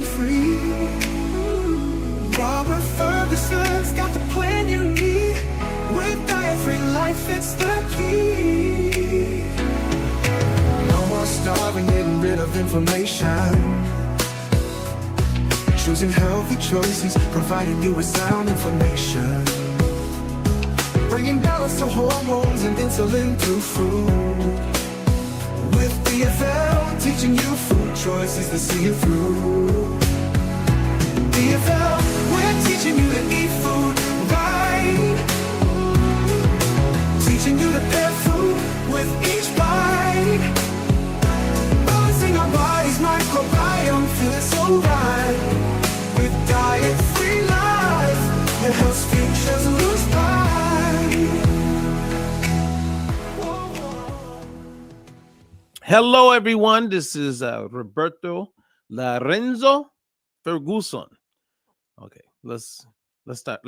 free. Robert Ferguson's got the plan you need. With diet-free life, it's the key. No more starving, getting rid of inflammation. Choosing healthy choices, providing you with sound information. Bringing balance to hormones and insulin through food. With DFL, teaching you food choices to see you through. DFL, we're teaching you to eat food right. Teaching you to pair food with each bite. Balancing our body's microbiome, feeling so right. With diet-free life, it helps futures lose pride. Hello, everyone. This is Roberto Lorenzo Ferguson. Okay, let's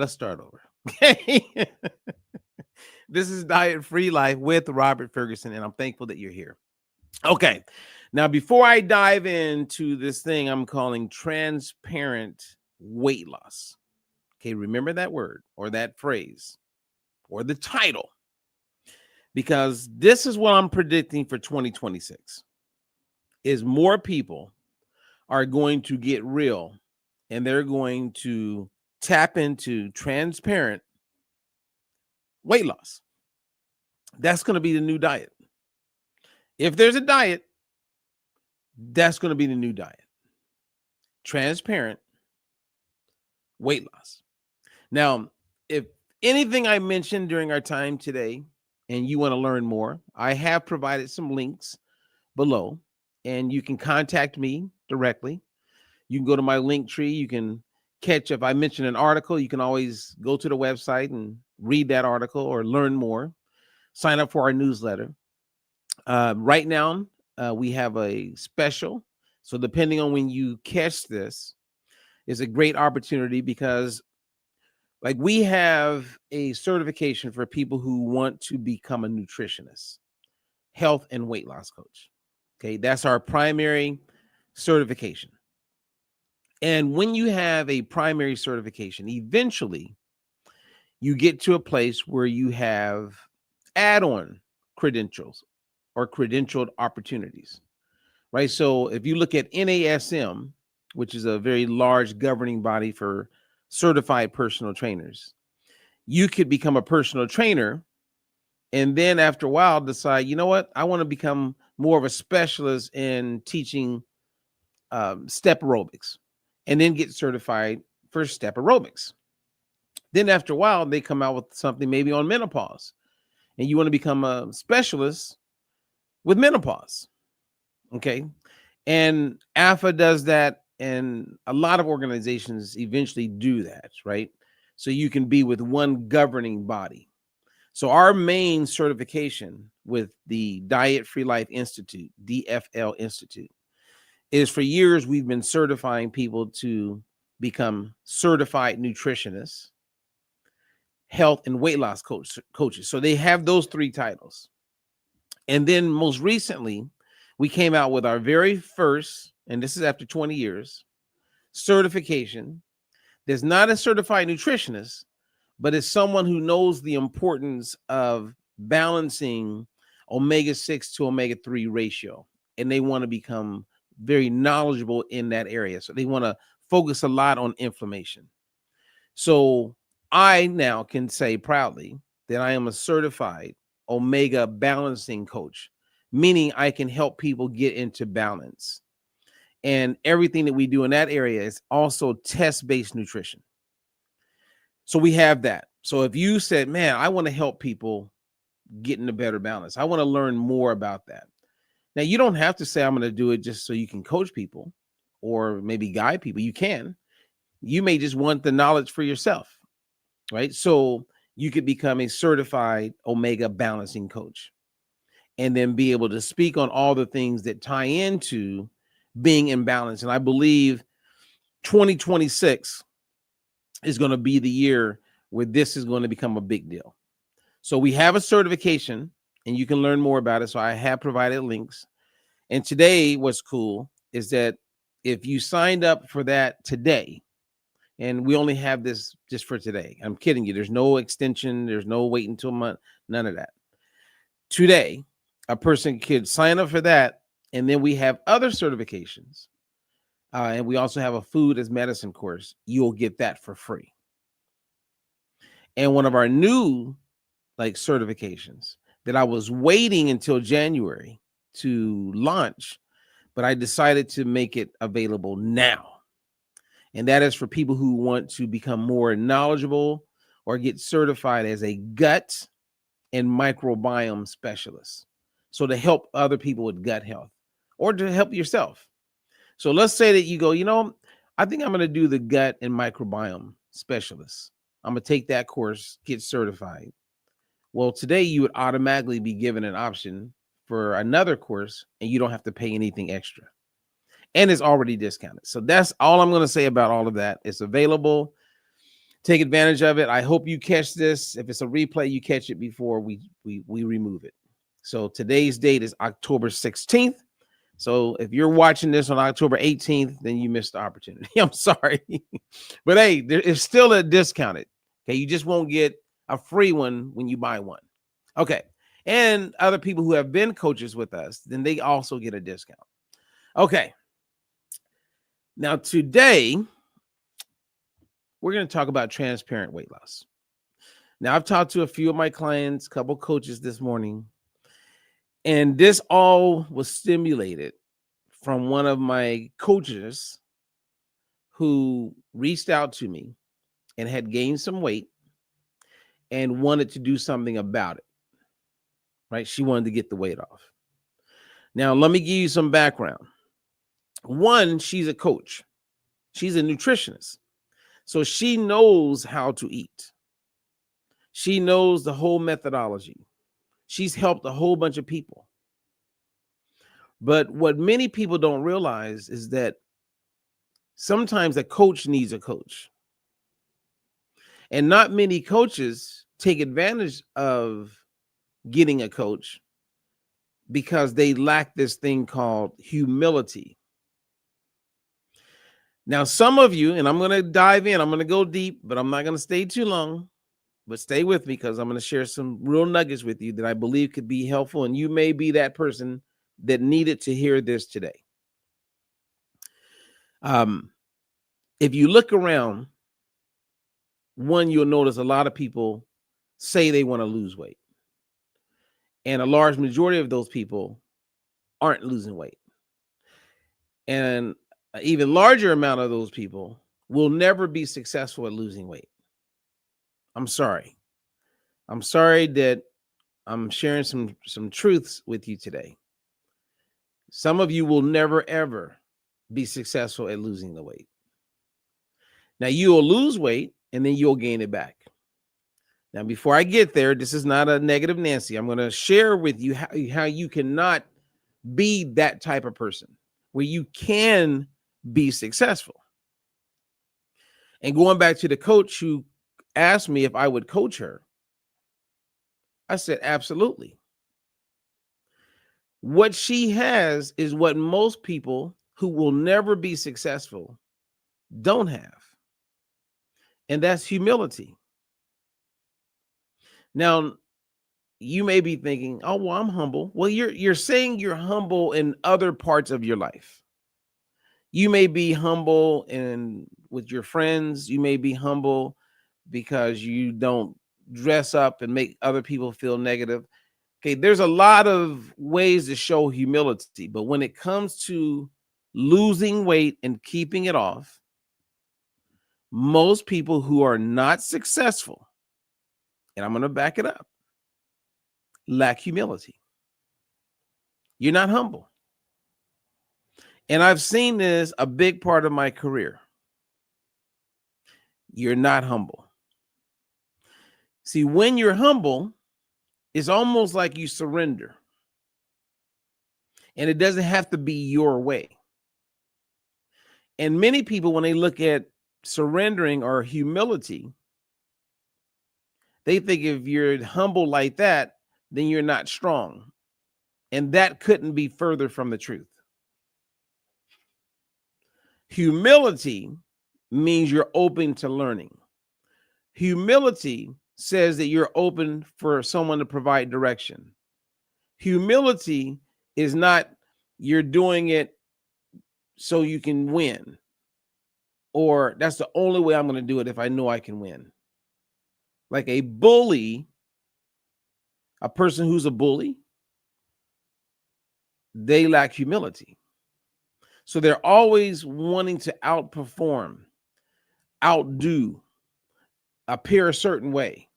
start over. Okay, this is Diet Free Life with Robert Ferguson, and I'm thankful that you're here. Okay, now before I dive into this thing I'm calling transparent weight loss. Okay, remember that word or that phrase or the title, because this is what I'm predicting for 2026 is more people are going to get real and they're going to tap into transparent weight loss. That's going to be the new diet. If there's a diet, that's going to be the new diet. Transparent weight loss. Now, if anything I mentioned during our time today and you want to learn more, I have provided some links below and you can contact me directly. You can go to my link tree. You can catch, if I mention an article, you can always go to the website and read that article or learn more. Sign up for our newsletter. Right now, we have a special. So depending on when you catch this, is a great opportunity because like we have a certification for people who want to become a nutritionist, health and weight loss coach. Okay, that's our primary certification. And when you have a primary certification, eventually you get to a place where you have add-on credentials or credentialed opportunities, right? So if you look at NAACP, which is a very large governing body for certified personal trainers, you could become a personal trainer and then after a while decide, you know what, I want to become more of a specialist in teaching step aerobics and then get certified for step aerobics. Then after a while, they come out with something maybe on menopause and you want to become a specialist with menopause. Okay. And AFA does that. And a lot of organizations eventually do that, right? So you can be with one governing body. So our main certification with the Diet Free Life Institute, DFL Institute, is for years we've been certifying people to become certified nutritionists, health and weight loss coaches. So they have those three titles. And then most recently, we came out with our very first, and this is after 20 years, certification. There's not a certified nutritionist, but it's someone who knows the importance of balancing omega-6 to omega-3 ratio. And they want to become very knowledgeable in that area. So they want to focus a lot on inflammation. So I now can say proudly that I am a certified omega balancing coach, meaning I can help people get into balance. And everything that we do in that area is also test-based nutrition. So we have that. So if you said, man, I want to help people get into better balance, I want to learn more about that. Now, you don't have to say I'm going to do it just so you can coach people or maybe guide people. You can. You may just want the knowledge for yourself, right? So you could become a certified omega balancing coach and then be able to speak on all the things that tie into being in balance. And I believe 2026 is going to be the year where this is going to become a big deal. So we have a certification and you can learn more about it. So I have provided links. And today what's cool is that if you signed up for that today, and we only have this just for today. I'm kidding you. There's no extension. There's no wait until a month. None of that. Today, a person could sign up for that. And then we have other certifications. And we also have a food as medicine course. You'll get that for free. And one of our new certifications that I was waiting until January to launch, but I decided to make it available now. And that is for people who want to become more knowledgeable or get certified as a gut and microbiome specialist. So to help other people with gut health or to help yourself. So let's say that you go, I think I'm going to do the gut and microbiome specialist. I'm going to take that course, get certified. Well, today you would automatically be given an option for another course and you don't have to pay anything extra. And it's already discounted. So that's all I'm going to say about all of that. It's available. Take advantage of it. I hope you catch this. If it's a replay, you catch it before we remove it. So today's date is October 16th. So if you're watching this on October 18th, then you missed the opportunity. I'm sorry. But hey, it's still a discounted. Okay. You just won't get a free one when you buy one. Okay. And other people who have been coaches with us, then they also get a discount. Okay. Now, today, we're going to talk about transparent weight loss. Now, I've talked to a few of my clients, a couple coaches this morning, and this all was stimulated from one of my coaches who reached out to me and had gained some weight and wanted to do something about it, right? She wanted to get the weight off. Now, let me give you some background. One, she's a coach. She's a nutritionist. So she knows how to eat. She knows the whole methodology. She's helped a whole bunch of people. But what many people don't realize is that sometimes a coach needs a coach. And not many coaches take advantage of getting a coach because they lack this thing called humility. Now, some of you, and I'm going to dive in, I'm going to go deep, but I'm not going to stay too long, but stay with me because I'm going to share some real nuggets with you that I believe could be helpful. And you may be that person that needed to hear this today. If you look around, one, you'll notice a lot of people say they want to lose weight. And a large majority of those people aren't losing weight. And an even larger amount of those people will never be successful at losing weight. I'm sorry. I'm sorry that I'm sharing some truths with you today. Some of you will never, ever be successful at losing the weight. Now, you will lose weight and then you'll gain it back. Now, before I get there, this is not a negative Nancy. I'm going to share with you how you cannot be that type of person where you can be successful. And going back to the coach who asked me if I would coach her, I said, absolutely. What she has is what most people who will never be successful don't have. And that's humility. Now, you may be thinking, oh, well, I'm humble. Well, you're saying you're humble in other parts of your life. You may be humble with your friends. You may be humble because you don't dress up and make other people feel negative. Okay, there's a lot of ways to show humility, but when it comes to losing weight and keeping it off, most people who are not successful, and I'm going to back it up, lack humility. You're not humble. And I've seen this a big part of my career. You're not humble. See, when you're humble, it's almost like you surrender. And it doesn't have to be your way. And many people, when they look at surrendering or humility, they think if you're humble like that, then you're not strong. And that couldn't be further from the truth. Humility means you're open to learning. Humility says that you're open for someone to provide direction. Humility is not you're doing it so you can win, or that's the only way I'm going to do it if I know I can win. Like a bully, a person who's a bully, they lack humility. So they're always wanting to outperform, outdo, appear a certain way.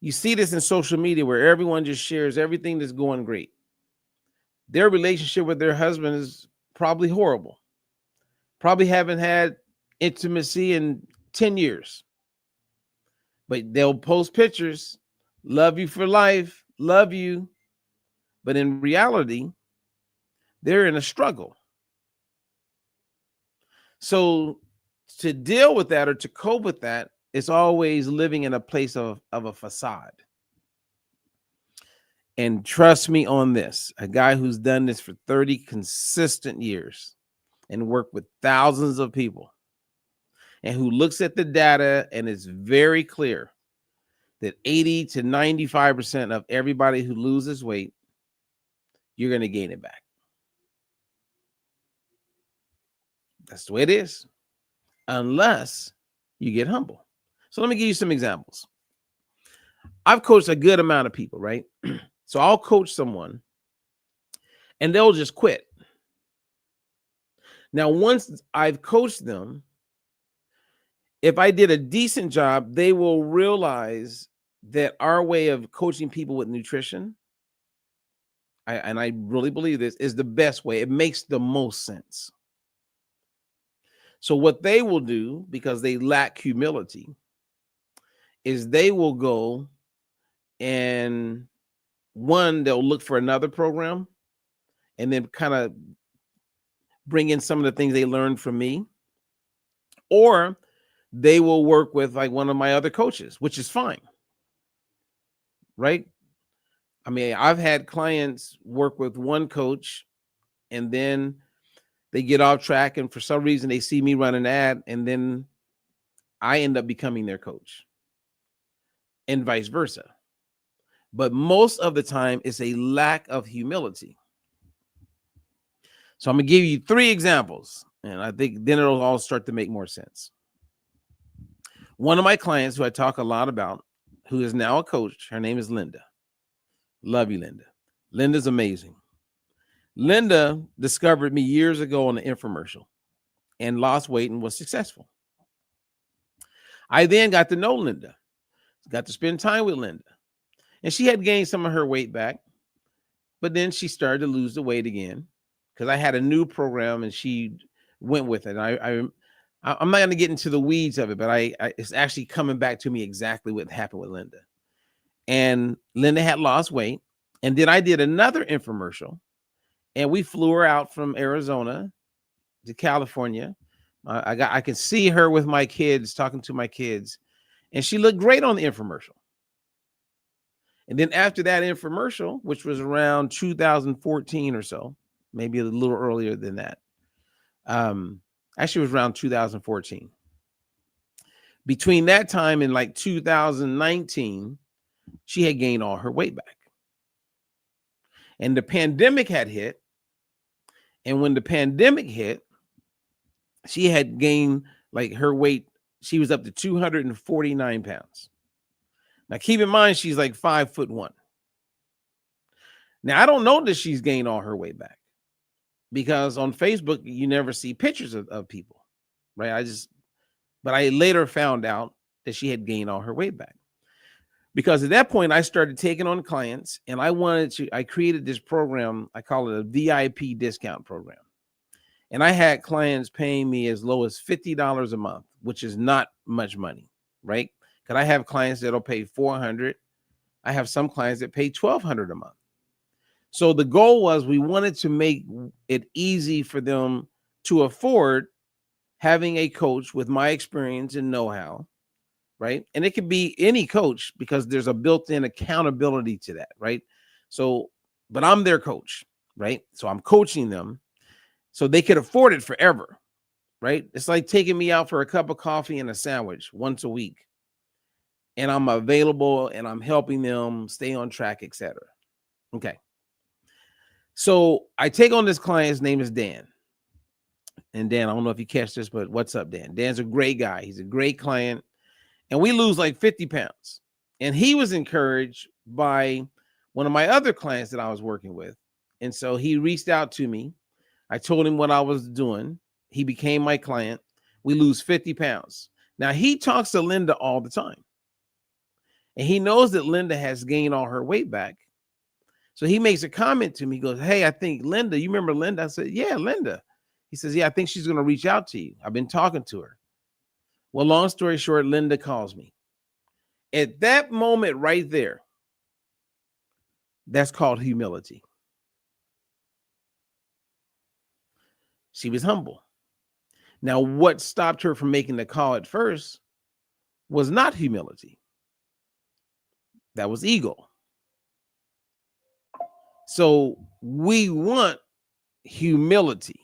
You see this in social media where everyone just shares everything that's going great. Their relationship with their husband is probably horrible. Probably haven't had intimacy in 10 years. But they'll post pictures, love you for life, love you. But in reality, they're in a struggle. So to deal with that or to cope with that, it's always living in a place of a facade. And trust me on this, a guy who's done this for 30 consistent years and worked with thousands of people and who looks at the data and is very clear that 80 to 95% of everybody who loses weight, you're going to gain it back. That's the way it is, unless you get humble. So let me give you some examples. I've coached a good amount of people, right? So I'll coach someone and they'll just quit. Now, once I've coached them, if I did a decent job, they will realize that our way of coaching people with nutrition, I really believe this, is the best way. It makes the most sense. So what they will do, because they lack humility, is they will go and they'll look for another program and then kind of bring in some of the things they learned from me, or they will work with like one of my other coaches, which is fine, right? I mean, I've had clients work with one coach and then they get off track and for some reason they see me run an ad and then I end up becoming their coach and vice versa. But most of the time it's a lack of humility. So I'm going to give you 3 examples and I think then it'll all start to make more sense. One of my clients who I talk a lot about, who is now a coach, her name is Linda. Love you, Linda. Linda's amazing. Linda discovered me years ago on an infomercial and lost weight and was successful. I then got to know Linda, got to spend time with Linda, and she had gained some of her weight back, but then she started to lose the weight again because I had a new program and she went with it. I'm not going to get into the weeds of it, but it's actually coming back to me exactly what happened with Linda. And Linda had lost weight, and then I did another infomercial. And we flew her out from Arizona to California. I can see her with my kids, talking to my kids, and she looked great on the infomercial. And then after that infomercial, which was around 2014 or so, maybe a little earlier than that, actually it was around 2014. Between that time and like 2019, she had gained all her weight back. And the pandemic had hit. And when the pandemic hit, she had gained like her weight. She was up to 249 pounds. Now, keep in mind, she's like 5'1". Now, I don't know that she's gained all her weight back because on Facebook, you never see pictures of people, right? But I later found out that she had gained all her weight back. Because at that point, I started taking on clients and I created this program. I call it a VIP discount program. And I had clients paying me as low as $50 a month, which is not much money, right? Because I have clients that'll pay $400. I have some clients that pay $1,200 a month. So the goal was we wanted to make it easy for them to afford having a coach with my experience and know-how. Right. And it could be any coach because there's a built-in accountability to that. Right. So, but I'm their coach. Right. So I'm coaching them so they could afford it forever. right? It's like taking me out for a cup of coffee and a sandwich once a week. And I'm available and I'm helping them stay on track, etc. Okay. So I take on this client. His name is Dan. And Dan, I don't know if you catch this, but what's up, Dan? Dan's a great guy. He's a great client. And we lose like 50 pounds. And he was encouraged by one of my other clients that I was working with. And so he reached out to me. I told him what I was doing. He became my client. We lose 50 pounds. Now, he talks to Linda all the time. And he knows that Linda has gained all her weight back. So he makes a comment to me. He goes, hey, I think Linda, you remember Linda? I said, yeah, Linda. He says, yeah, I think she's going to reach out to you. I've been talking to her. Well, long story short, Linda calls me. At that moment right there, that's called humility. She was humble. Now, what stopped her from making the call at first was not humility. That was ego. So we want humility,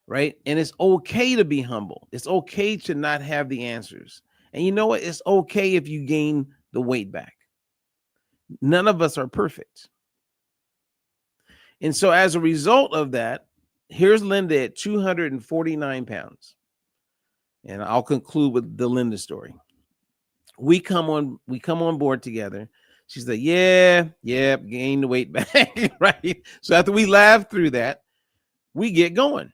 right? And it's okay to be humble. It's okay to not have the answers. And you know what? It's okay if you gain the weight back. None of us are perfect. And so as a result of that, here's Linda at 249 pounds. And I'll conclude with the Linda story. We come on board together. She's like, yeah, gain the weight back, right? So after we laugh through that, we get going.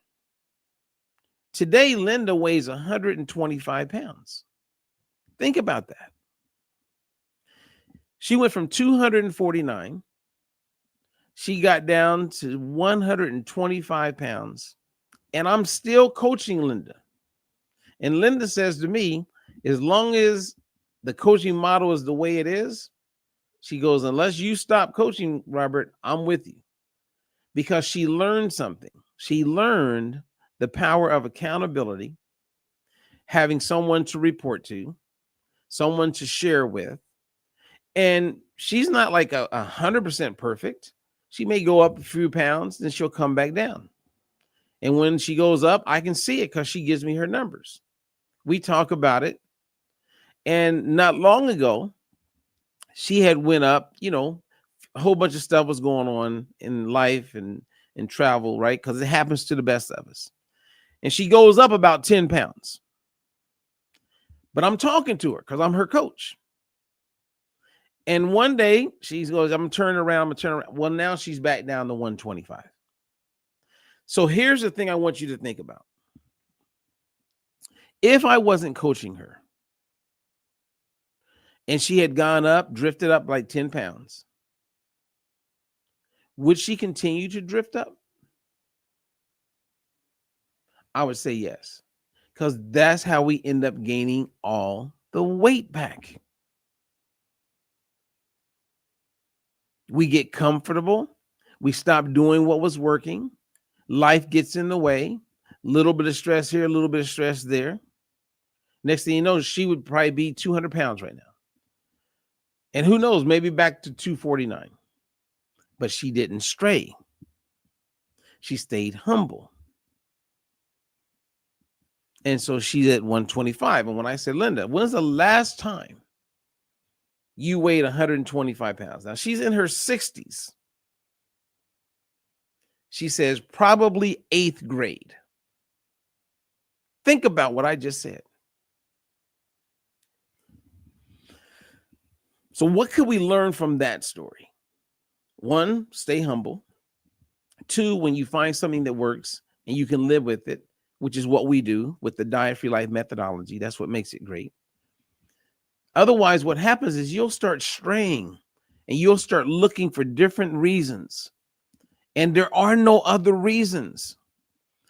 Today, Linda weighs 125 pounds. Think about that. She went from 249. She got down to 125 pounds. And I'm still coaching Linda. And Linda says to me, as long as the coaching model is the way it is, she goes, unless you stop coaching, Robert, I'm with you. Because she learned something. She learned the power of accountability, having someone to report to, someone to share with. And she's not like 100% perfect. She may go up a few pounds, then she'll come back down. And when she goes up, I can see it because she gives me her numbers. We talk about it. And not long ago, she had went up, a whole bunch of stuff was going on in life and travel, right? Because it happens to the best of us. And she goes up about 10 pounds. But I'm talking to her because I'm her coach. And one day she goes, I'm turning around. Well, now she's back down to 125. So here's the thing I want you to think about. If I wasn't coaching her and she had drifted up like 10 pounds, would she continue to drift up? I would say yes, because that's how we end up gaining all the weight back. We get comfortable. We stop doing what was working. Life gets in the way. A little bit of stress here, a little bit of stress there. Next thing you know, she would probably be 200 pounds right now. And who knows, maybe back to 249. But she didn't stray. She stayed humble. And so she's at 125. And when I said, Linda, when's the last time you weighed 125 pounds? Now, she's in her 60s. She says, probably 8th grade. Think about what I just said. So what could we learn from that story? 1, stay humble. 2, when you find something that works and you can live with it, which is what we do with the Diet-Free Life methodology. That's what makes it great. Otherwise, what happens is you'll start straying and you'll start looking for different reasons. And there are no other reasons.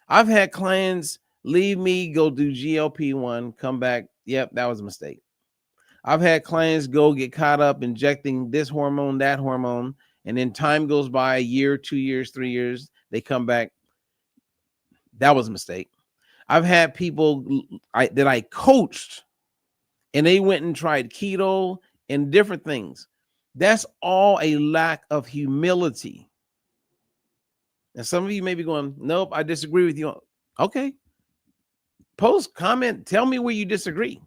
I've had clients leave me, go do GLP-1, come back. Yep, that was a mistake. I've had clients go get caught up injecting this hormone, that hormone, and then time goes by, a year, 2 years, 3 years, they come back. That was a mistake. I've had people that I coached and they went and tried keto and different things. That's all a lack of humility. And some of you may be going, nope, I disagree with you. Okay. Post, comment, tell me where you disagree.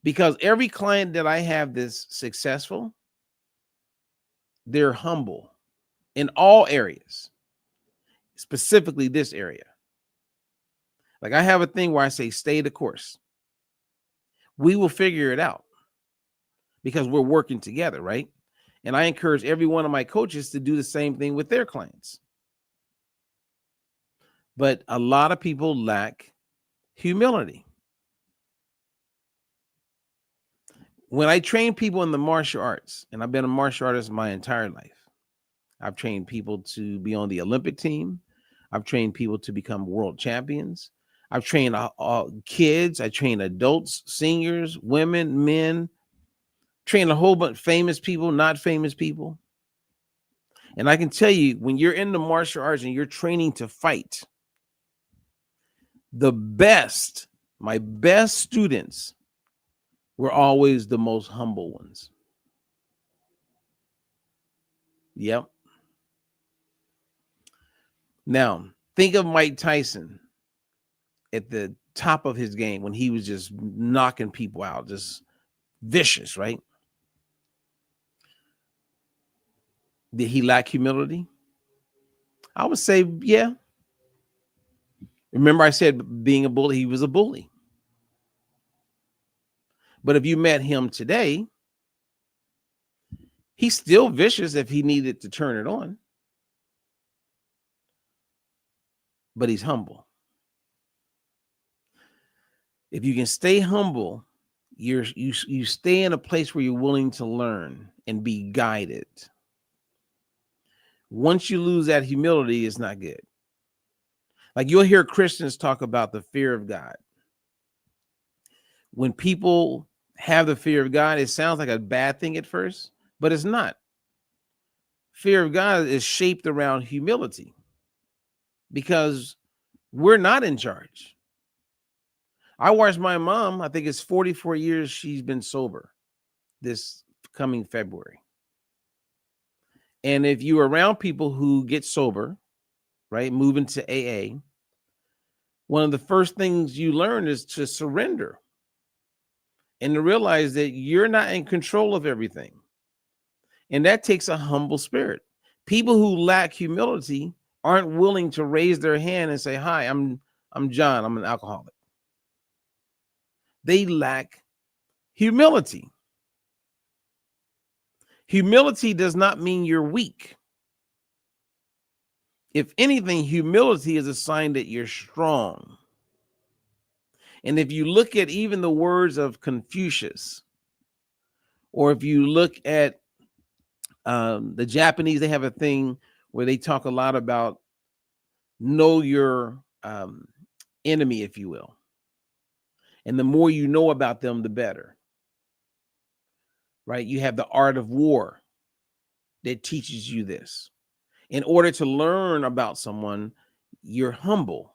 Because every client that I have that's successful, they're humble in all areas, specifically this area. Like I have a thing where I say, stay the course. We will figure it out because we're working together, right? And I encourage every one of my coaches to do the same thing with their clients. But a lot of people lack humility. When I train people in the martial arts, and I've been a martial artist my entire life, I've trained people to be on the Olympic team. I've trained people to become world champions. I've trained kids. I train adults, seniors, women, men, train a whole bunch of famous people, not famous people. And I can tell you, when you're in the martial arts and you're training to fight, my best students were always the most humble ones. Yep. Now, think of Mike Tyson at the top of his game when he was just knocking people out, just vicious, right? Did he lack humility? I would say, yeah. Remember I said being a bully, he was a bully. But if you met him today, he's still vicious if he needed to turn it on. But he's humble. If you can stay humble, you stay in a place where you're willing to learn and be guided. Once you lose that humility, it's not good. Like you'll hear Christians talk about the fear of God. When people have the fear of God, it sounds like a bad thing at first, but it's not. Fear of God is shaped around humility because we're not in charge. I watched my mom, I think it's 44 years she's been sober this coming February. And if you're around people who get sober, right, move into AA, one of the first things you learn is to surrender and to realize that you're not in control of everything. And that takes a humble spirit. People who lack humility aren't willing to raise their hand and say, hi, I'm John, I'm an alcoholic. They lack humility. Humility does not mean you're weak. If anything, humility is a sign that you're strong. And if you look at even the words of Confucius, or if you look at the Japanese, they have a thing where they talk a lot about know your enemy, if you will. And the more you know about them, the better. Right? You have the art of war that teaches you this. In order to learn about someone, you're humble.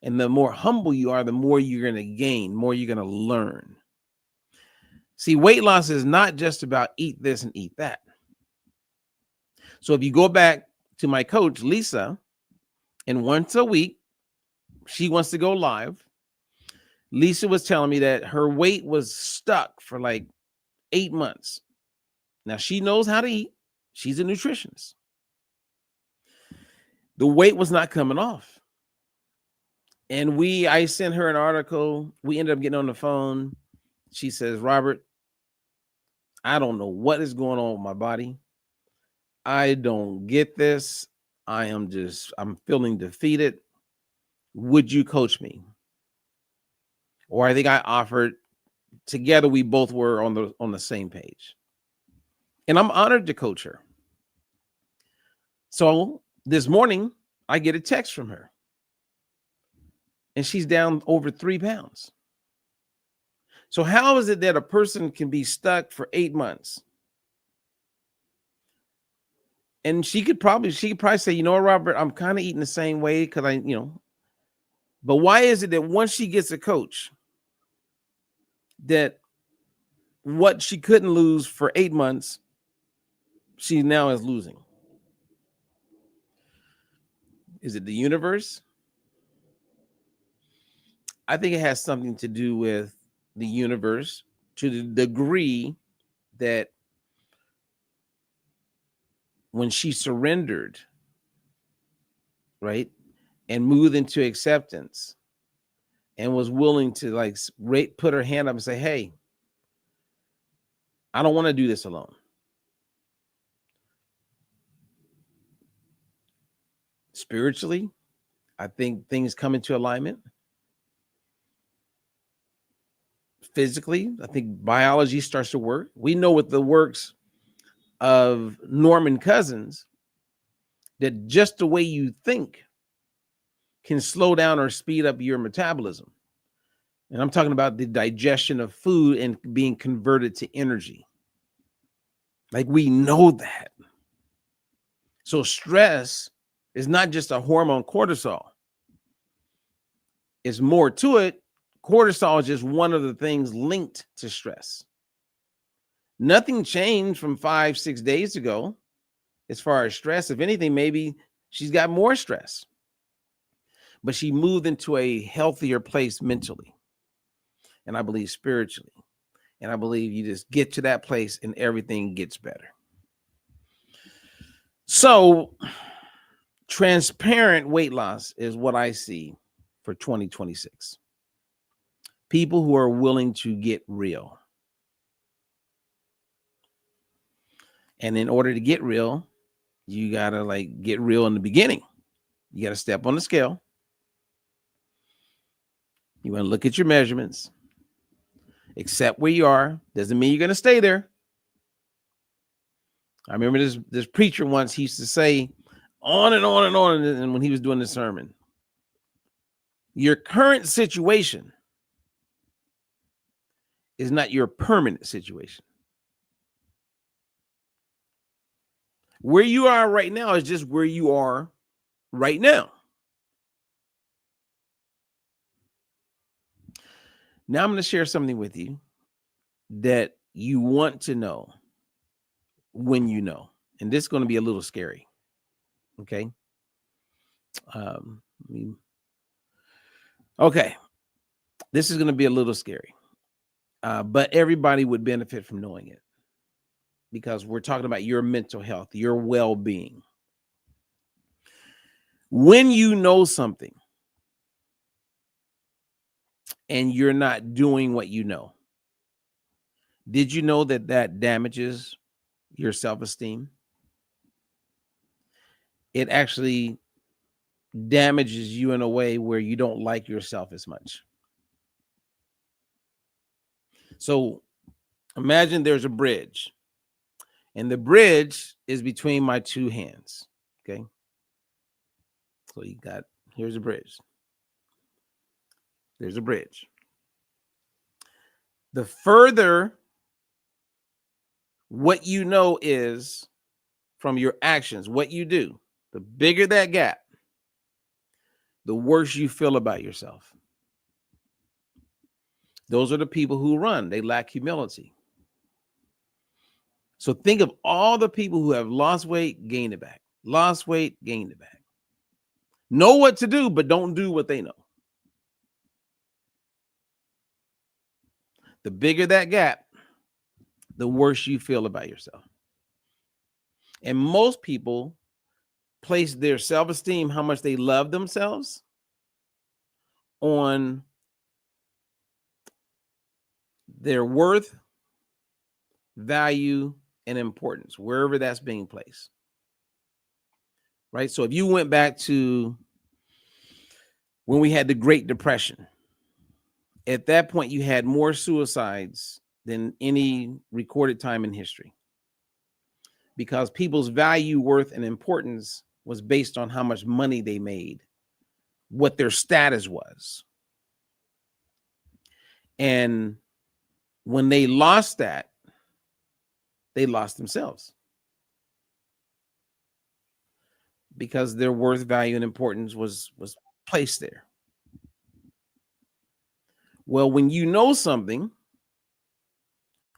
And the more humble you are, the more you're going to gain, more you're going to learn. See, weight loss is not just about eat this and eat that. So if you go back to my coach, Lisa, and once a week, she wants to go live. Lisa was telling me that her weight was stuck for like 8 months. Now she knows how to eat. She's a nutritionist. The weight was not coming off. And I sent her an article. We ended up getting on the phone. She says, Robert, I don't know what is going on with my body. I don't get this. I'm feeling defeated. Would you coach me? Or I think I offered. Together, we both were on the same page. And I'm honored to coach her. So this morning, I get a text from her. And she's down over 3 pounds. So how is it that a person can be stuck for 8 months? And she could probably say, you know what, Robert, I'm kind of eating the same way because but why is it that once she gets a coach, that what she couldn't lose for 8 months, she now is losing? Is it the universe? I think it has something to do with the universe to the degree that when she surrendered, right, and moved into acceptance and was willing to like put her hand up and say, hey, I don't want to do this alone. Spiritually, I think things come into alignment. Physically, I think biology starts to work. We know with the works of Norman Cousins that just the way you think can slow down or speed up your metabolism. And I'm talking about the digestion of food and being converted to energy. Like we know that. So stress is not just a hormone, cortisol. It's more to it. Cortisol is just one of the things linked to stress. Nothing changed from 5-6 days ago as far as stress. If anything, maybe she's got more stress. But she moved into a healthier place mentally. And I believe spiritually. And I believe you just get to that place and everything gets better. So transparent weight loss is what I see for 2026. People who are willing to get real. And in order to get real, you got to like get real in the beginning. You got to step on the scale. You want to look at your measurements. Accept where you are. Doesn't mean you're going to stay there. I remember this preacher once, he used to say on and on and on, and when he was doing the sermon, your current situation is not your permanent situation. Where you are right now is just where you are right now. Now I'm going to share something with you that you want to know when you know. And this is going to be a little scary. Okay. Okay. This is going to be a little scary. But everybody would benefit from knowing it. Because we're talking about your mental health, your well-being. When you know something and you're not doing what you know, did you know that that damages your self-esteem? It actually damages you in a way where you don't like yourself as much. So imagine there's a bridge. And the bridge is between my two hands. Okay. So here's a bridge. There's a bridge. The further what you know is from your actions, what you do, the bigger that gap, the worse you feel about yourself. Those are the people who run. They lack humility. So think of all the people who have lost weight, gained it back. Lost weight, gained it back. Know what to do, but don't do what they know. The bigger that gap, the worse you feel about yourself. And most people place their self-esteem, how much they love themselves, on their worth, value, and importance, wherever that's being placed. Right? So if you went back to when we had the Great Depression, at that point, you had more suicides than any recorded time in history. Because people's value, worth, and importance was based on how much money they made, what their status was. And when they lost that, they lost themselves. Because their worth, value, and importance was placed there. Well, when you know something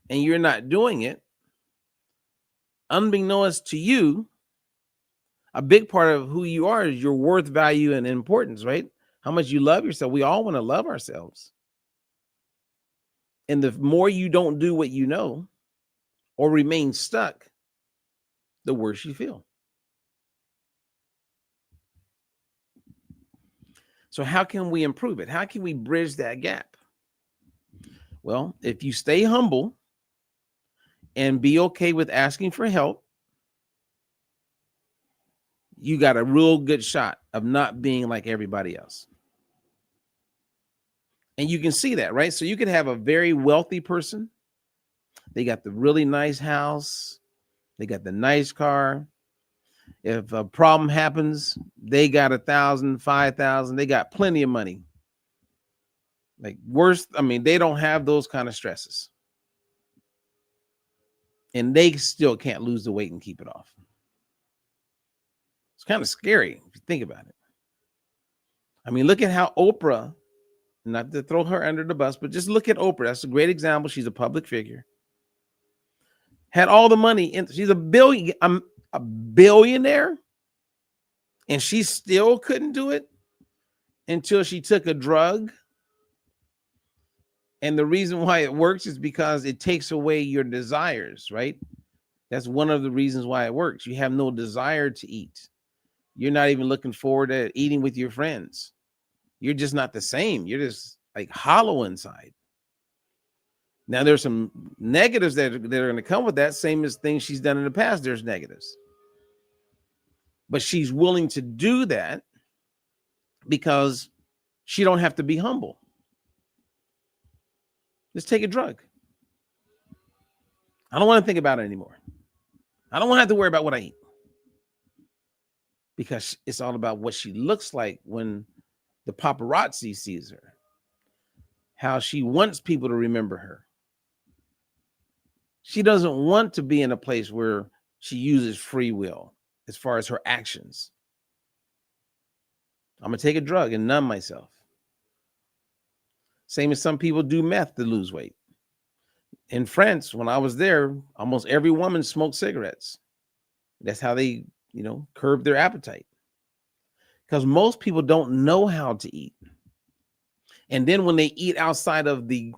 and you're not doing it, unbeknownst to you, a big part of who you are is your worth, value, and importance, right? how much you love yourself. We all want to love ourselves. And the more you don't do what you know or remain stuck, the worse you feel. So how can we improve it? How can we bridge that gap? Well, if you stay humble and be okay with asking for help, you got a real good shot of not being like everybody else. And you can see that, right? So you could have a very wealthy person. They got the really nice house. They got the nice car. If a problem happens, they got 1,000, 5,000. They got plenty of money. Like worse, I mean, they don't have those kind of stresses. And they still can't lose the weight and keep it off. It's kind of scary if you think about it. I mean, look at how Oprah, not to throw her under the bus, but just look at Oprah. That's a great example. She's a public figure. Had all the money. She's a billionaire. And she still couldn't do it until she took a drug. And the reason why it works is because it takes away your desires, right? That's one of the reasons why it works. You have no desire to eat. You're not even looking forward to eating with your friends. You're just not the same. You're just like hollow inside. Now, there's some negatives that are going to come with that, same as things she's done in the past. There's negatives. But she's willing to do that because she don't have to be humble. Just take a drug. I don't want to think about it anymore. I don't want to have to worry about what I eat. Because it's all about what she looks like when the paparazzi sees her. How she wants people to remember her. She doesn't want to be in a place where she uses free will as far as her actions. I'm going to take a drug and numb myself. Same as some people do meth to lose weight. In France, when I was there, almost every woman smoked cigarettes. That's how they, curb their appetite. Because most people don't know how to eat. And then when they eat outside of the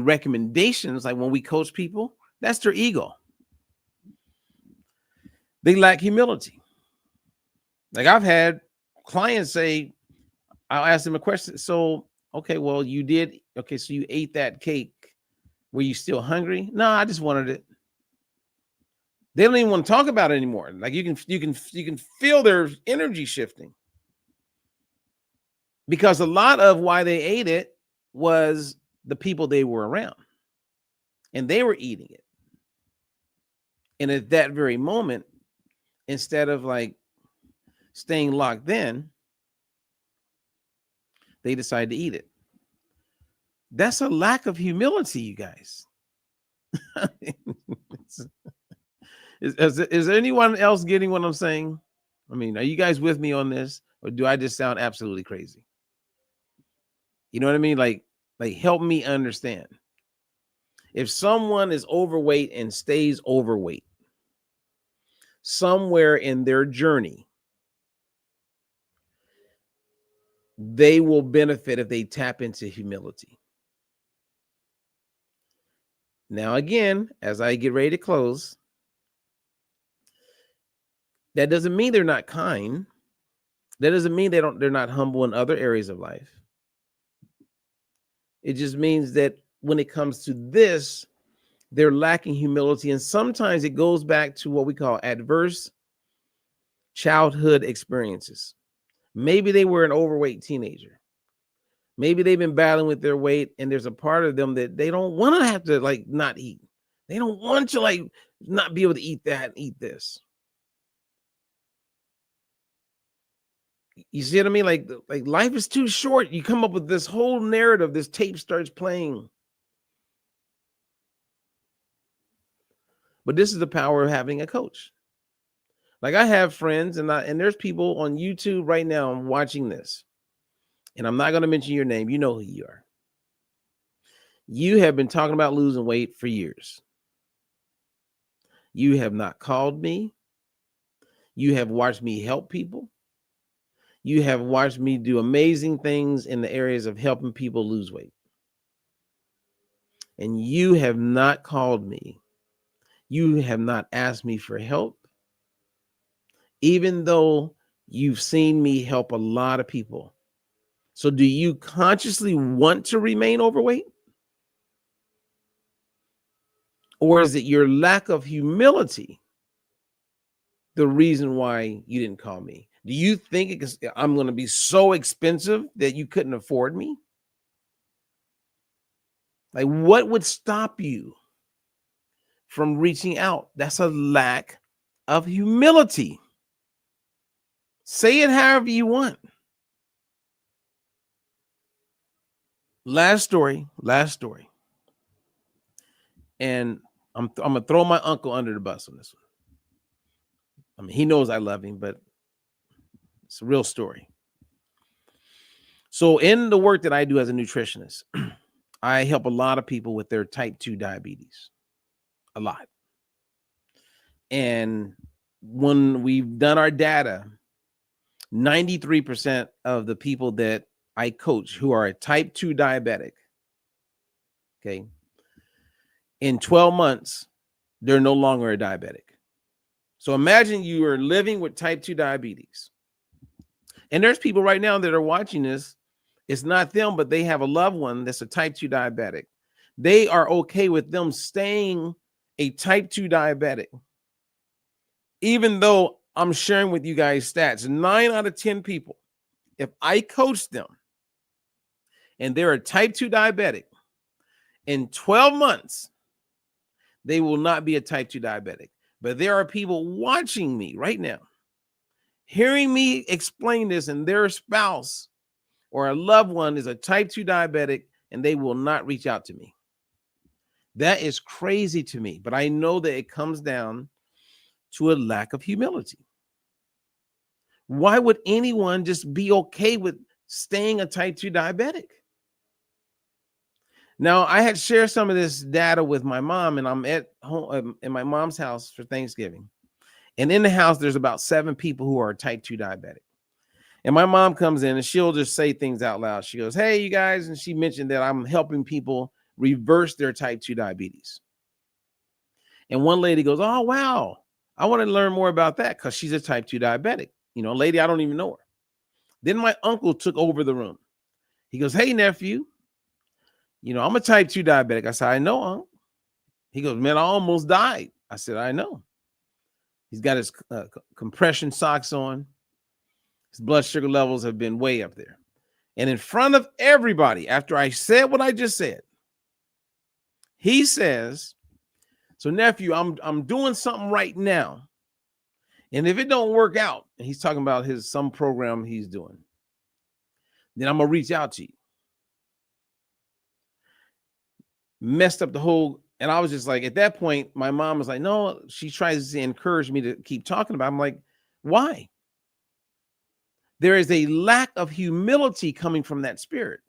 recommendations, like when we coach people, that's their ego. They lack humility. Like I've had clients say, I'll ask them a question. So, okay, well, so you ate that cake. Were you still hungry? No, I just wanted it. They don't even want to talk about it anymore. Like you can feel their energy shifting. Because a lot of why they ate it was the people they were around. And they were eating it. And at that very moment, instead of like staying locked in, they decided to eat it. That's a lack of humility, you guys. Is anyone else getting what I'm saying? I mean, are you guys with me on this? Or do I just sound absolutely crazy? You know what I mean? Like help me understand. If someone is overweight and stays overweight, somewhere in their journey, they will benefit if they tap into humility. Now, again, as I get ready to close, that doesn't mean they're not kind. That doesn't mean they're not humble in other areas of life. It just means that when it comes to this, they're lacking humility. And sometimes it goes back to what we call adverse childhood experiences. Maybe they were an overweight teenager. Maybe they've been battling with their weight, and there's a part of them that they don't want to have to not eat. They don't want to not be able to eat that and eat this. You see what I mean? Like life is too short. You come up with this whole narrative. This tape starts playing. But this is the power of having a coach. Like I have friends, and there's people on YouTube right now watching this. And I'm not going to mention your name. You know who you are. You have been talking about losing weight for years. You have not called me. You have watched me help people. You have watched me do amazing things in the areas of helping people lose weight. And you have not called me. You have not asked me for help, even though you've seen me help a lot of people. So do you consciously want to remain overweight? Or is it your lack of humility the reason why you didn't call me? Do you think I'm going to be so expensive that you couldn't afford me? Like, what would stop you from reaching out? That's a lack of humility. Say it however you want. Last story. And I'm gonna throw my uncle under the bus on this one. I mean, he knows I love him, but it's a real story. So in the work that I do as a nutritionist, I help a lot of people with their type 2 diabetes. A lot. And when we've done our data, 93% of the people that I coach who are a type 2 diabetic, okay, in 12 months, they're no longer a diabetic. So imagine you are living with type 2 diabetes. And there's people right now that are watching this. It's not them, but they have a loved one that's a type 2 diabetic. They are okay with them staying a type 2 diabetic. Even though I'm sharing with you guys stats, 9 out of 10 people, if I coach them and they're a type 2 diabetic, in 12 months, they will not be a type 2 diabetic. But there are people watching me right now, hearing me explain this, and their spouse or a loved one is a type 2 diabetic, and they will not reach out to me. That is crazy to me, but I know that it comes down to a lack of humility. Why would anyone just be okay with staying a type 2 diabetic? Now, I had shared some of this data with my mom, and I'm at home in my mom's house for Thanksgiving. And in the house, there's about 7 people who are type 2 diabetic. And my mom comes in and she'll just say things out loud. She goes, "Hey, you guys." And she mentioned that I'm helping people reverse their type 2 diabetes. And one lady goes, "Oh, wow. I want to learn more about that," because she's a type 2 diabetic. You know, lady, I don't even know her. Then my uncle took over the room. He goes, "Hey, nephew, you know, I'm a type 2 diabetic." I said, "I know, Uncle." He goes, "Man, I almost died." I said, "I know." He's got his compression socks on. His blood sugar levels have been way up there. And in front of everybody, after I said what I just said, he says, "So nephew, I'm doing something right now. And if it don't work out," and he's talking about some program he's doing, "then I'm gonna reach out to you." Messed up the whole, and I was just like, at that point, my mom was like, "No," she tries to encourage me to keep talking about it. I'm like, why? There is a lack of humility coming from that spirit.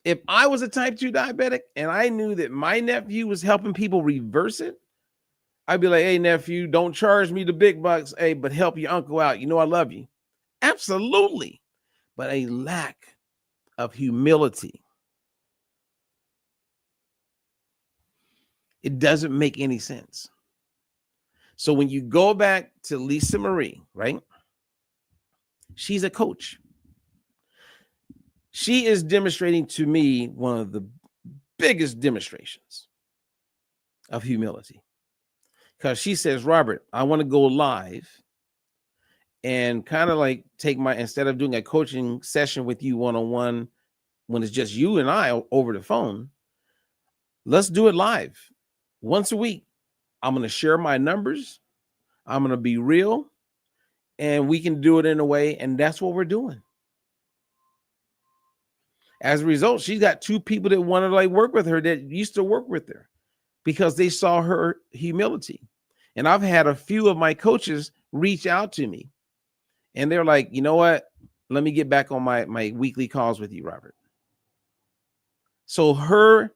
If I was a type 2 diabetic and I knew that my nephew was helping people reverse it, I'd be like, "Hey, nephew, don't charge me the big bucks. Hey, but help your uncle out. You know, I love you." Absolutely. But a lack of humility. It doesn't make any sense. So when you go back to Lisa Marie, right? She's a coach. She is demonstrating to me one of the biggest demonstrations of humility. Because she says, "Robert, I want to go live and kind of like instead of doing a coaching session with you one-on-one when it's just you and I over the phone, let's do it live once a week. I'm going to share my numbers. I'm going to be real, and we can do it in a way." And that's what we're doing. As a result, she's got 2 people that want to like work with her that used to work with her because they saw her humility. And I've had a few of my coaches reach out to me and they're like, "You know what? Let me get back on my weekly calls with you, Robert." So her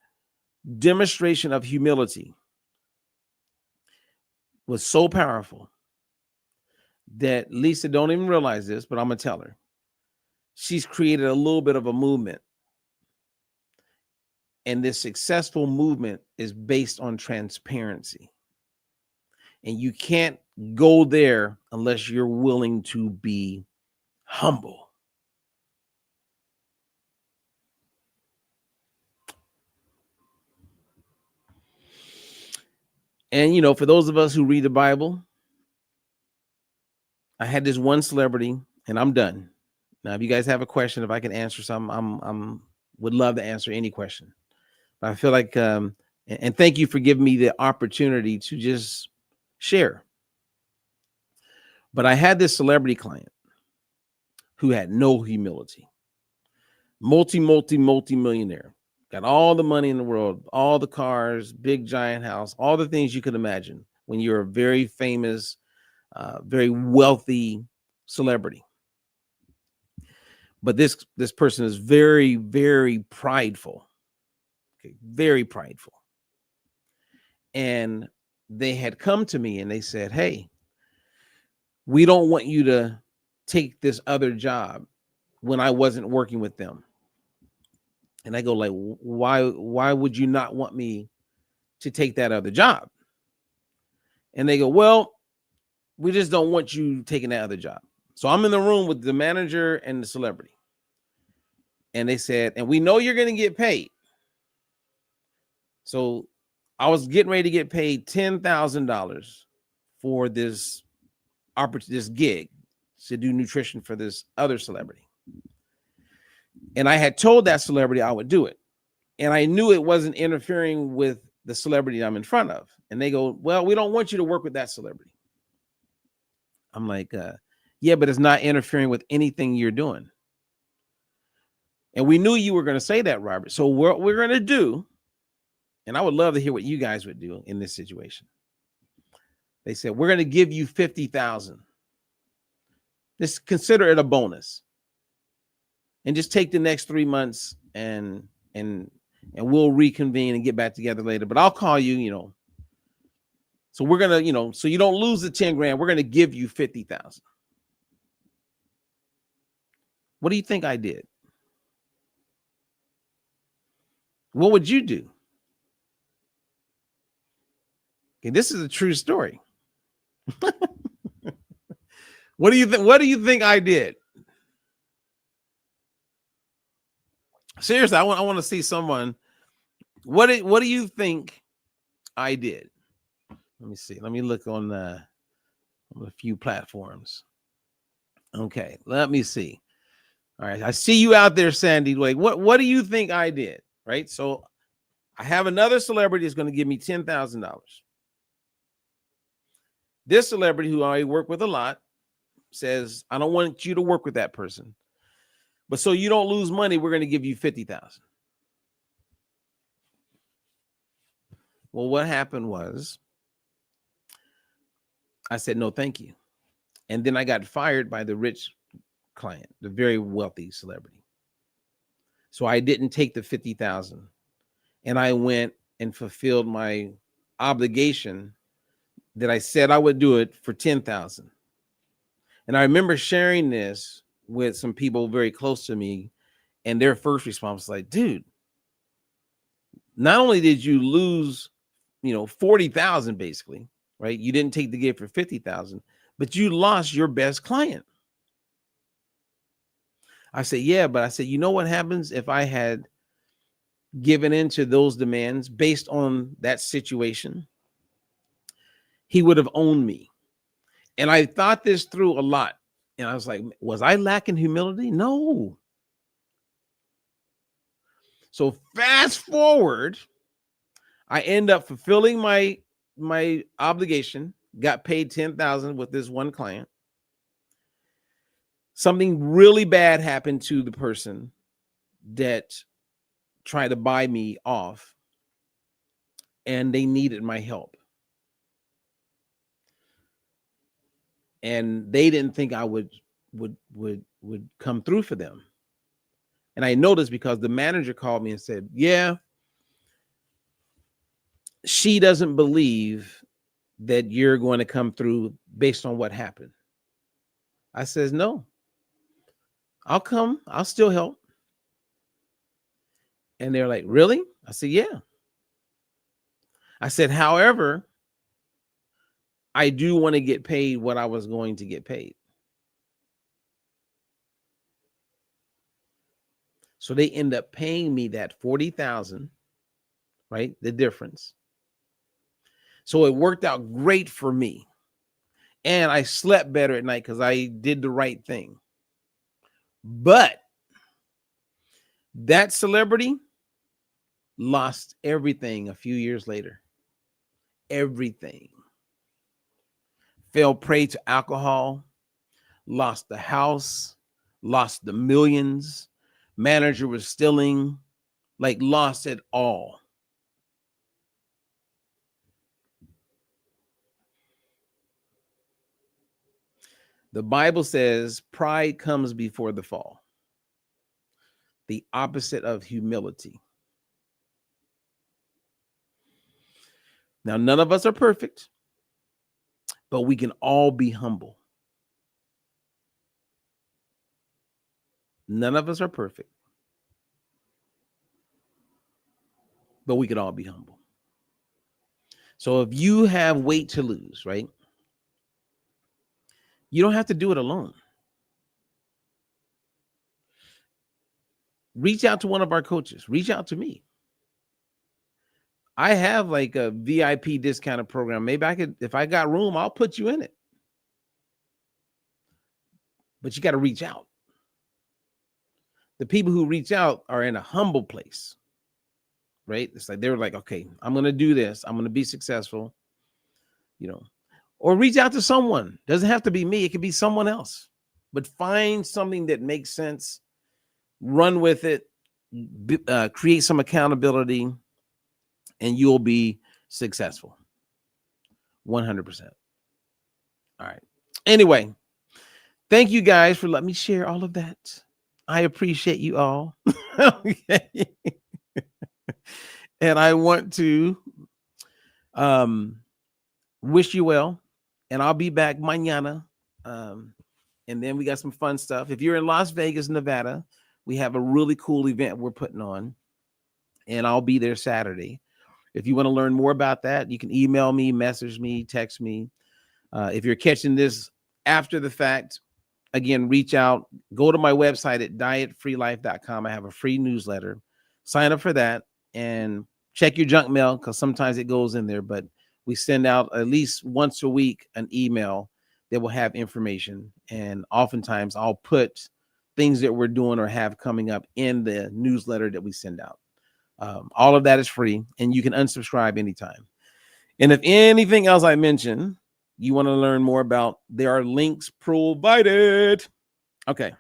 demonstration of humility was so powerful that Lisa don't even realize this, but I'm gonna tell her. She's created a little bit of a movement, and this successful movement is based on transparency. And you can't go there unless you're willing to be humble. And, you know, for those of us who read the Bible, I had this one celebrity, and I'm done. Now, if you guys have a question, if I can answer some, I'm would love to answer any question. But I feel like, and thank you for giving me the opportunity to just share. But I had this celebrity client who had no humility, multi-millionaire, got all the money in the world, all the cars, big giant house, all the things you could imagine when you're a very famous, very wealthy celebrity. But this person is very, very prideful, okay, very prideful. And they had come to me and they said, hey, we don't want you to take this other job when I wasn't working with them. And I go like, why would you not want me to take that other job? And they go, well, we just don't want you taking that other job. So I'm in the room with the manager and the celebrity. And they said, and we know you're going to get paid. So I was getting ready to get paid $10,000 for this gig to do nutrition for this other celebrity. And I had told that celebrity I would do it. And I knew it wasn't interfering with the celebrity I'm in front of. And they go, well, we don't want you to work with that celebrity. I'm like, yeah, but it's not interfering with anything you're doing. And we knew you were going to say that, Robert. So what we're going to do, and I would love to hear what you guys would do in this situation. They said, we're going to give you $50,000. Just consider it a bonus. And just take the next 3 months and we'll reconvene and get back together later. But I'll call you, you know. So we're going to, you know, so you don't lose the 10 grand. We're going to give you 50,000. What do you think I did? What would you do? Okay, this is a true story. What do you think? What do you think I did? Seriously, I want to see someone. What do you think I did? Let me see. Let me look on a few platforms. Okay, let me see. All right, I see you out there, Sandy. Like, what do you think I did? Right. So I have another celebrity that's going to give me $10,000. This celebrity who I work with a lot says, I don't want you to work with that person. But so you don't lose money, we're going to give you 50,000. Well, what happened was I said, no, thank you. And then I got fired by the rich client, the very wealthy celebrity. So I didn't take the 50,000 and I went and fulfilled my obligation that I said I would do it for 10,000. And I remember sharing this with some people very close to me, and their first response was like, dude, not only did you lose, 40,000 basically, right? You didn't take the gig for 50,000, but you lost your best client. I said, yeah, but I said, you know what happens if I had given into those demands based on that situation? He would have owned me. And I thought this through a lot. And I was like, was I lacking humility? No. So fast forward, I end up fulfilling my obligation, got paid 10,000 with this one client. Something really bad happened to the person that tried to buy me off, and they needed my help. And they didn't think I would come through for them. And I noticed because the manager called me and said, yeah, she doesn't believe that you're going to come through based on what happened. I says, no, I'll come. I'll still help. And they're like, really? I said, yeah. I said, however, I do want to get paid what I was going to get paid. So they end up paying me that $40,000, right? The difference. So it worked out great for me. And I slept better at night because I did the right thing. But that celebrity lost everything a few years later. Everything. Fell prey to alcohol, lost the house, lost the millions. Manager was stealing, like lost it all. The Bible says pride comes before the fall. The opposite of humility. Now, none of us are perfect, but we can all be humble. None of us are perfect, but we can all be humble. So if you have weight to lose, right? You don't have to do it alone. Reach out to one of our coaches. Reach out to me. I have like a VIP discounted program. Maybe I could, if I got room, I'll put you in it. But you got to reach out. The people who reach out are in a humble place, right? It's like, they're like, okay, I'm going to do this. I'm going to be successful, or reach out to someone. Doesn't have to be me. It could be someone else, but find something that makes sense. Run with it, create some accountability, and you'll be successful. 100%. All right. Anyway, thank you guys for letting me share all of that. I appreciate you all. Okay. And I want to wish you well. And I'll be back mañana. And then we got some fun stuff. If you're in Las Vegas, Nevada, we have a really cool event we're putting on. And I'll be there Saturday. If you want to learn more about that, you can email me, message me, text me. If you're catching this after the fact, again, reach out. Go to my website at dietfreelife.com. I have a free newsletter. Sign up for that and check your junk mail because sometimes it goes in there. But we send out at least once a week an email that will have information. And oftentimes I'll put things that we're doing or have coming up in the newsletter that we send out. All of that is free and you can unsubscribe anytime. And if anything else I mentioned, you want to learn more about, there are links provided. Okay.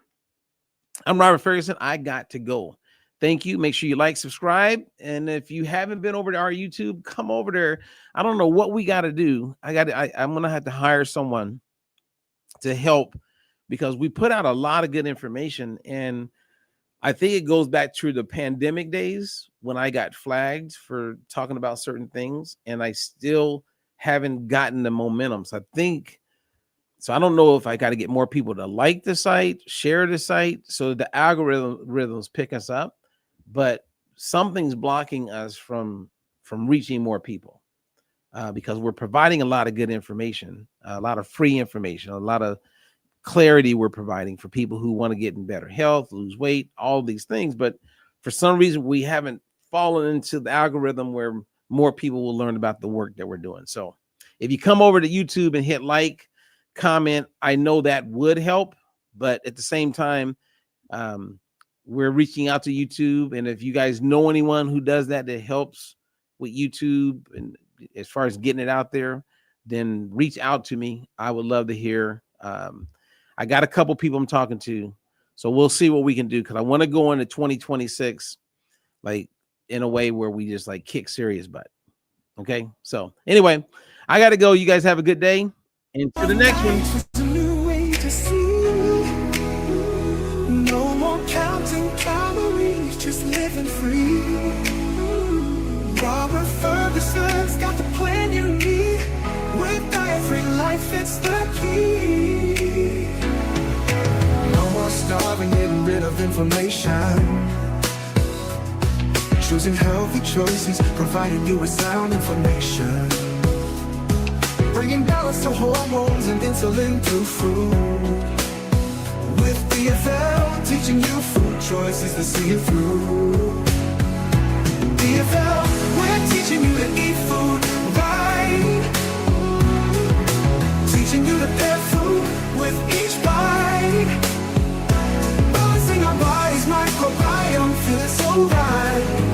I'm Robert Ferguson. I got to go. Thank you. Make sure you like, subscribe. And if you haven't been over to our YouTube, come over there. I don't know what we got to do. I'm going to have to hire someone to help because we put out a lot of good information. And I think it goes back to the pandemic days when I got flagged for talking about certain things. And I still haven't gotten the momentum. So I don't know if I got to get more people to like the site, share the site, so the algorithms pick us up. But something's blocking us from reaching more people because we're providing a lot of good information, a lot of free information, a lot of clarity we're providing for people who want to get in better health, lose weight, all these things. But for some reason, we haven't fallen into the algorithm where more people will learn about the work that we're doing. So if you come over to YouTube and hit like, comment, I know that would help. But at the same time, we're reaching out to YouTube. And if you guys know anyone who does that helps with YouTube and as far as getting it out there, then reach out to me. I would love to hear. I got a couple people I'm talking to, so we'll see what we can do because I want to go into 2026 like in a way where we just like kick serious butt. Okay, so anyway, I got to go. You guys have a good day, and to the next one. No more counting calories, just living free. Robert Ferguson's got the plan you need. With diet-free life, it's the key. information. Choosing healthy choices, providing you with sound information. Bringing balance to hormones and insulin through food. With DFL, teaching you food choices to see it through. DFL, we're teaching you to eat food right. Teaching you to pair food with each bite. Balancing our body's microbiome, feeling so right.